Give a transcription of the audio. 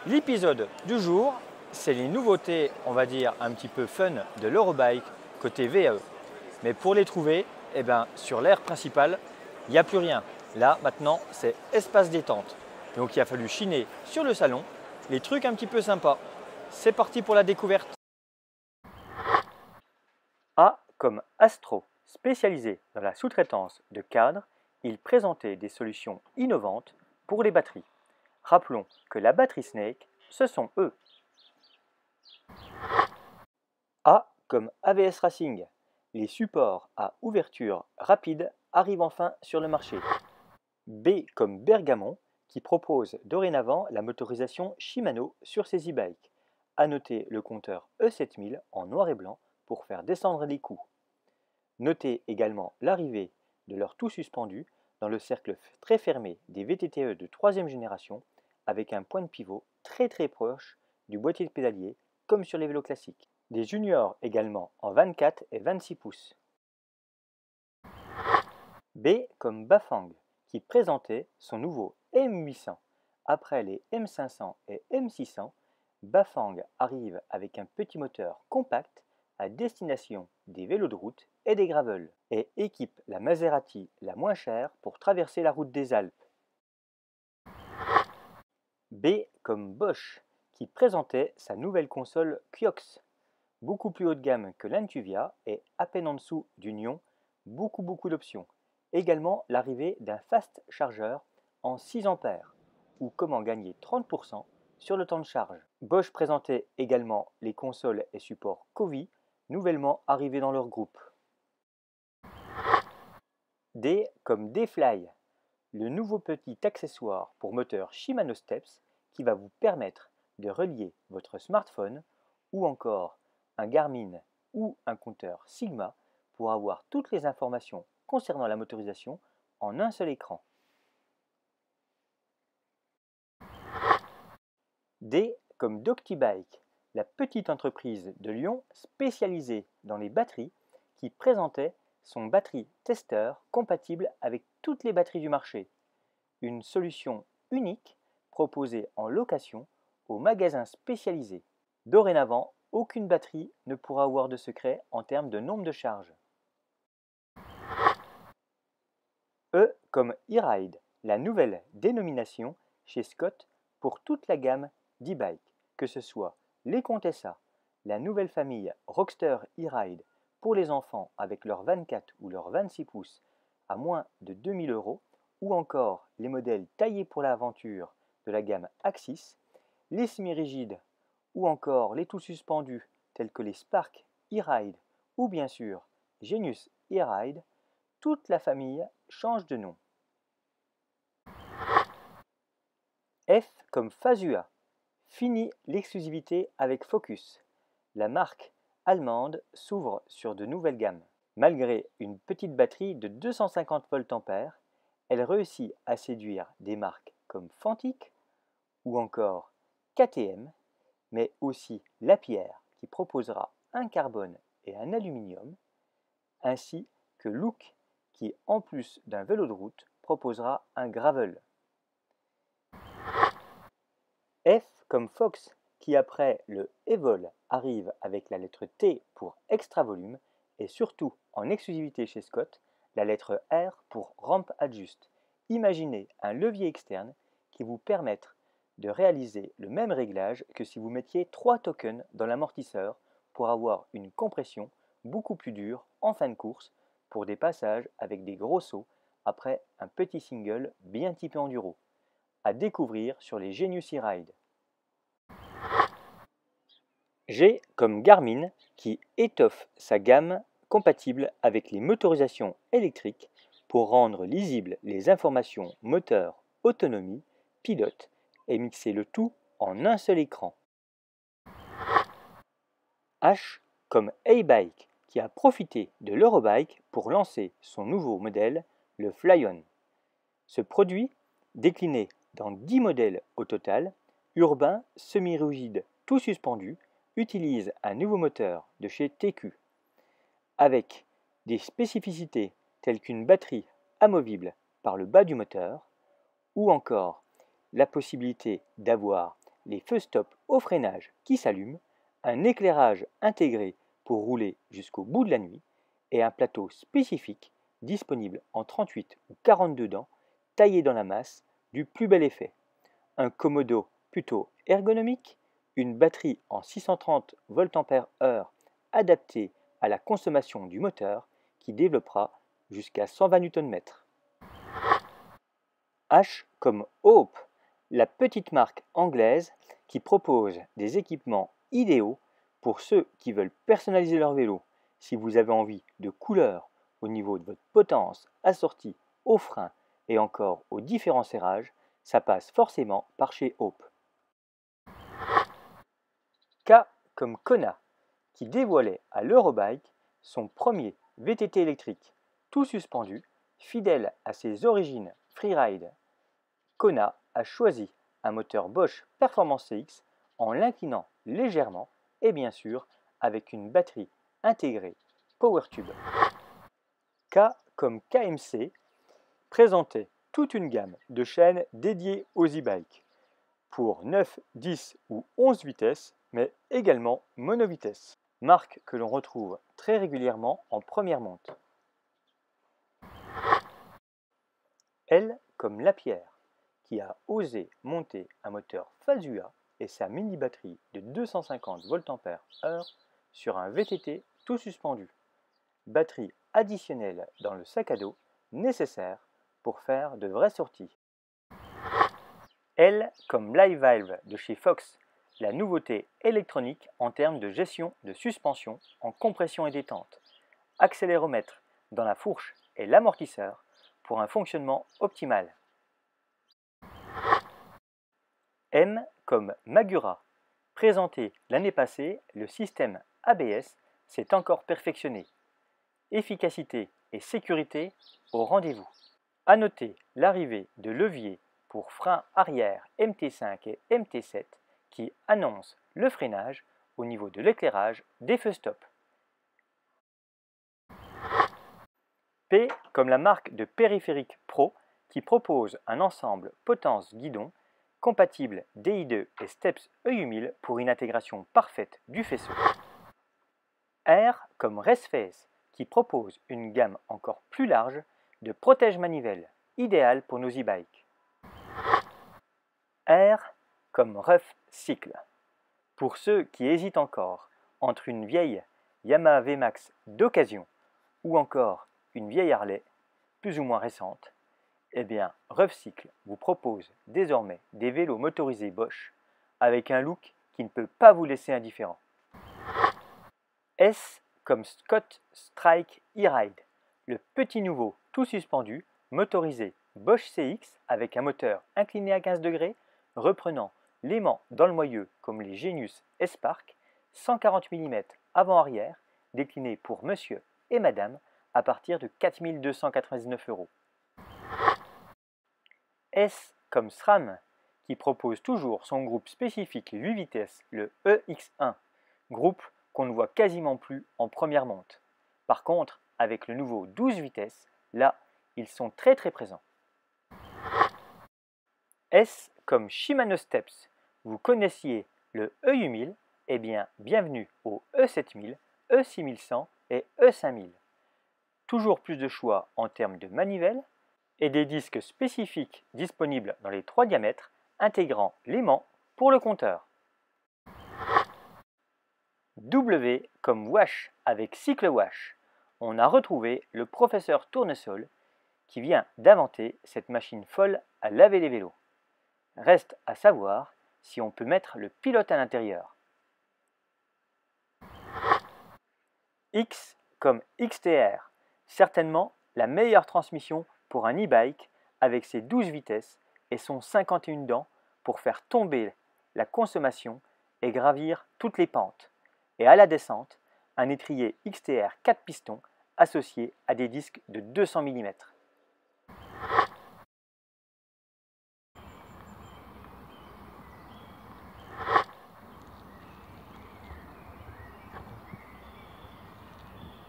L'épisode du jour, c'est les nouveautés, on va dire, un petit peu fun de l'Eurobike côté VAE. Mais pour les trouver, sur l'aire principale, il n'y a plus rien. Là, maintenant, c'est espace détente. Donc il a fallu chiner sur le salon les trucs un petit peu sympas. C'est parti pour la découverte. A comme Astro, spécialisé dans la sous-traitance de cadres, il présentait des solutions innovantes pour les batteries. Rappelons que la batterie Snake, ce sont eux. A comme AVS Racing, les supports à ouverture rapide arrivent enfin sur le marché. B comme Bergamon, qui propose dorénavant la motorisation Shimano sur ses e-bikes. A noter le compteur E7000 en noir et blanc pour faire descendre les coûts. Notez également l'arrivée de leur tout suspendu dans le cercle très fermé des VTTE de 3e génération avec un point de pivot très proche du boîtier de pédalier comme sur les vélos classiques. Des juniors également en 24 et 26 pouces. B comme Bafang qui présentait son nouveau M800. Après les M500 et M600, Bafang arrive avec un petit moteur compact à destination des vélos de route et des gravels et équipe la Maserati la moins chère pour traverser la route des Alpes. B comme Bosch qui présentait sa nouvelle console Kiox, beaucoup plus haut de gamme que l'Intuvia et à peine en dessous du Nion, beaucoup d'options. Également l'arrivée d'un fast chargeur en 6 ampères ou comment gagner 30% sur le temps de charge. Bosch présentait également les consoles et supports Covi, nouvellement arrivés dans leur groupe. D comme D-Fly, le nouveau petit accessoire pour moteur Shimano Steps qui va vous permettre de relier votre smartphone ou encore un Garmin ou un compteur Sigma pour avoir toutes les informations concernant la motorisation en un seul écran. D comme Doctibike, la petite entreprise de Lyon spécialisée dans les batteries qui présentait son batterie testeur compatible avec toutes les batteries du marché. Une solution unique proposée en location aux magasins spécialisés. Dorénavant, aucune batterie ne pourra avoir de secret en termes de nombre de charges. E comme e-Ride, la nouvelle dénomination chez Scott pour toute la gamme d'e-bike, que ce soit les Contessa, la nouvelle famille Rockster e-Ride pour les enfants avec leurs 24 ou leurs 26 pouces à moins de 2000 €, ou encore les modèles taillés pour l'aventure de la gamme Axis, les semi-rigides ou encore les tout suspendus tels que les Spark e-Ride ou bien sûr Genius e-Ride, toute la famille change de nom. F comme Fazua. Fini l'exclusivité avec Focus. La marque allemande s'ouvre sur de nouvelles gammes. Malgré une petite batterie de 250 VA, elle réussit à séduire des marques comme Fantic ou encore KTM, mais aussi Lapierre qui proposera un carbone et un aluminium, ainsi que Look qui, en plus d'un vélo de route, proposera un gravel. F comme Fox, qui après le Evol arrive avec la lettre T pour extra volume et surtout en exclusivité chez Scott, la lettre R pour Ramp Adjust. Imaginez un levier externe qui vous permette de réaliser le même réglage que si vous mettiez 3 tokens dans l'amortisseur pour avoir une compression beaucoup plus dure en fin de course pour des passages avec des gros sauts après un petit single bien typé enduro. À découvrir sur les Genius e-Ride. G comme Garmin qui étoffe sa gamme compatible avec les motorisations électriques pour rendre lisibles les informations moteur, autonomie, pilote et mixer le tout en un seul écran. H comme A-Bike qui a profité de l'Eurobike pour lancer son nouveau modèle, le Flyon. Ce produit, décliné dans 10 modèles au total, urbain, semi-rigide, tout suspendu, utilise un nouveau moteur de chez TQ, avec des spécificités telles qu'une batterie amovible par le bas du moteur, ou encore la possibilité d'avoir les feux stop au freinage qui s'allument, un éclairage intégré pour rouler jusqu'au bout de la nuit et un plateau spécifique disponible en 38 ou 42 dents taillé dans la masse du plus bel effet. Un commodo plutôt ergonomique, une batterie en 630 VAh adaptée à la consommation du moteur qui développera jusqu'à 120 Nm. H comme Hope, la petite marque anglaise qui propose des équipements idéaux pour ceux qui veulent personnaliser leur vélo. Si vous avez envie de couleurs au niveau de votre potence assortie aux freins et encore aux différents serrages, ça passe forcément par chez Hope. K comme Kona, qui dévoilait à l'Eurobike son premier VTT électrique, tout suspendu, fidèle à ses origines freeride. Kona a choisi un moteur Bosch Performance CX en l'inclinant légèrement et bien sûr avec une batterie intégrée PowerTube. K comme KMC présentait toute une gamme de chaînes dédiées aux e-bikes pour 9, 10 ou 11 vitesses, mais également monovitesse, marque que l'on retrouve très régulièrement en première monte. L comme Lapierre, qui a osé monter un moteur Fazua et sa mini-batterie de 250 VAh sur un VTT tout suspendu. Batterie additionnelle dans le sac à dos nécessaire pour faire de vraies sorties. L comme Live Valve de chez Fox, la nouveauté électronique en termes de gestion de suspension en compression et détente. Accéléromètre dans la fourche et l'amortisseur pour un fonctionnement optimal. M comme Magura. Présenté l'année passée, le système ABS s'est encore perfectionné. Efficacité et sécurité au rendez-vous. A noter l'arrivée de leviers pour frein arrière MT5 et MT7 qui annoncent le freinage au niveau de l'éclairage des feux stop. P comme la marque de périphérique Pro qui propose un ensemble potence guidon compatible DI2 et Steps EU1000 pour une intégration parfaite du faisceau. R comme Raceface qui propose une gamme encore plus large de protège-manivelle, idéal pour nos e-bikes. R comme Rough Cycle. Pour ceux qui hésitent encore entre une vieille Yamaha VMAX d'occasion ou encore une vieille Harley, plus ou moins récente, eh bien Rough Cycle vous propose désormais des vélos motorisés Bosch avec un look qui ne peut pas vous laisser indifférent. S comme Scott Strike E-Ride, le petit nouveau tout suspendu, motorisé Bosch CX avec un moteur incliné à 15 degrés, reprenant l'aimant dans le moyeu comme les Genius S-Park, 140 mm avant-arrière, décliné pour monsieur et madame à partir de 4 299 €. S comme SRAM, qui propose toujours son groupe spécifique 8 vitesses, le EX1, groupe qu'on ne voit quasiment plus en première monte. Par contre, avec le nouveau 12 vitesses, là, ils sont très présents. S comme Shimano Steps, vous connaissiez le EU1000, eh bien bienvenue au E7000, E6100 et E5000. Toujours plus de choix en termes de manivelle et des disques spécifiques disponibles dans les 3 diamètres, intégrant l'aimant pour le compteur. W comme Wash avec Cycle Wash. On a retrouvé le professeur Tournesol qui vient d'inventer cette machine folle à laver les vélos. Reste à savoir si on peut mettre le pilote à l'intérieur. X comme XTR, certainement la meilleure transmission pour un e-bike avec ses 12 vitesses et son 51 dents pour faire tomber la consommation et gravir toutes les pentes. Et à la descente, un étrier XTR 4 pistons associé à des disques de 200 mm.